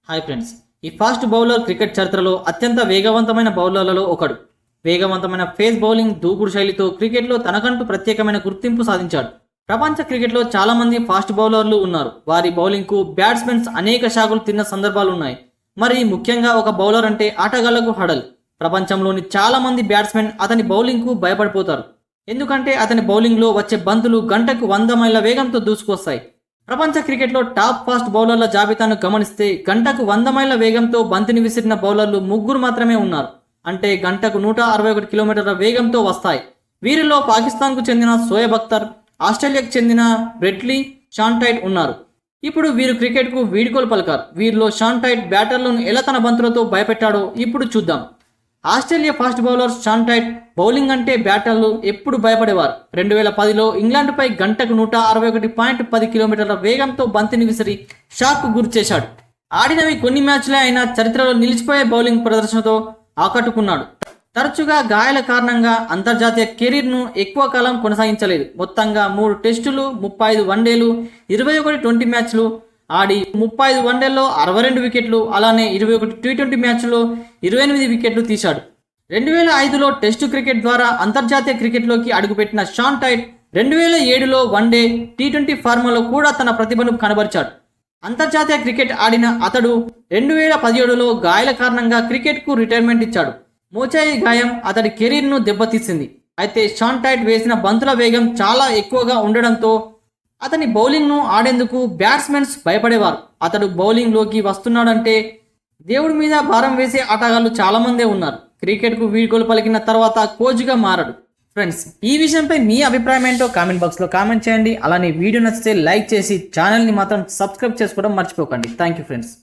Hi friends, ఈ fast bowler cricket చరిత్రలో అత్యంత వేగవంతమైన బౌలర్లలో ఒకడు. వేగవంతమైన ఫేస్ బౌలింగ్ దూకుడు శైలితో క్రికెట్లో తనకంటూ ప్రత్యేకమైన గుర్తింపు సాధించాడు. ప్రపంచ క్రికెట్లో చాలా మంది ఫాస్ట్ బౌలర్లు ఉన్నారు. వారి బౌలింగ్కు బ్యాట్స్మెన్స్ అనేక షాకులు తిన్న సందర్భాలు ఉన్నాయి. మరి ముఖ్యంగా ఒక బౌలర్ అంటే ఆటగాళ్లకు హడల్. ప్రపంచంలోని చాలా మంది బ్యాట్స్మెన్ అతని బౌలింగ్కు భయపడిపోతారు. ఎందుకంటే అతని బౌలింగ్లో వచ్చే బంతులు గంటకు 100 మైళ్ళ వేగంతో దూసుకొస్తాయి. ప్రపంచ క్రికెట్లో టాప్ ఫాస్ట్ బౌలర్ల జాబితాను గమనిస్తే గంటకు 100 మైళ్ళ వేగంతో బంతిని విసిరిన బౌలర్లు 3 మాత్రమే ఉన్నారు. అంటే గంటకు 161 కిలోమీటర్ల వేగంతో వస్తాయి. వీరిలో పాకిస్తాన్కు చెందిన షోయబ్ అఖ్తర్, ఆస్ట్రేలియాకు చెందిన బ్రెట్లీ షాంటైట్ ఉన్నారు. ఇప్పుడు వీరు క్రికెట్కు వీడ్కోలు పలికారు. వీరిలో షాంటైట్ బ్యాటర్లను ఎలా తన బంతులతో భయపెట్టాడో ఇప్పుడు చూద్దాం. ఆస్ట్రేలియా ఫాస్ట్ బౌలర్ షాంటైట్ బౌలింగ్ అంటే బ్యాటర్లు ఎప్పుడు భయపడేవారు. 2010లో ఇంగ్లాండ్పై గంటకు 161.10 కిలోమీటర్ల వేగంతో బంతిని విసిరి షాక్కు గురి చేశాడు. ఆడినవి కొన్ని మ్యాచ్లే అయినా చరిత్రలో నిలిచిపోయే బౌలింగ్ ప్రదర్శనతో ఆకట్టుకున్నాడు. తరచుగా గాయాల కారణంగా అంతర్జాతీయ కెరీర్ను ఎక్కువ కాలం కొనసాగించలేదు. మొత్తంగా 3 టెస్టులు, 35 వన్డేలు, 21 20 మ్యాచ్లు ఆడి 35 వన్డేల్లో 62 వికెట్లు, అలానే 21 టీ20 మ్యాచ్లో 28 వికెట్లు తీశాడు. 2005లో టెస్టు క్రికెట్ ద్వారా అంతర్జాతీయ క్రికెట్లోకి అడుగుపెట్టిన షాంటైట్ 2007లో వన్డే, టీ20 ఫార్మాలో కూడా తన ప్రతిభను కనబరిచాడు. అంతర్జాతీయ క్రికెట్ ఆడిన అతడు 2017లో గాయాల కారణంగా క్రికెట్కు రిటైర్మెంట్ ఇచ్చాడు. మోచేయి గాయం అతడి కెరీర్ను దెబ్బతీసింది. అయితే షాంటైట్ వేసిన బంతుల వేగం చాలా ఎక్కువగా ఉండడంతో అతని బౌలింగ్ను ఆడేందుకు బ్యాట్స్మెన్స్ భయపడేవారు. అతడు బౌలింగ్లోకి వస్తున్నాడంటే దేవుడి మీద భారం వేసే ఆటగాళ్లు చాలామందే ఉన్నారు. క్రికెట్కు వీడ్కోలు పలికిన తర్వాత కోచ్గా మారాడు. ఫ్రెండ్స్, ఈ విషయంపై మీ అభిప్రాయం ఏంటో కామెంట్ బాక్స్లో కామెంట్ చేయండి. అలానే వీడియో నచ్చితే లైక్ చేసి ఛానల్ని మాత్రం సబ్స్క్రైబ్ చేసుకోవడం మర్చిపోకండి. Thank you friends.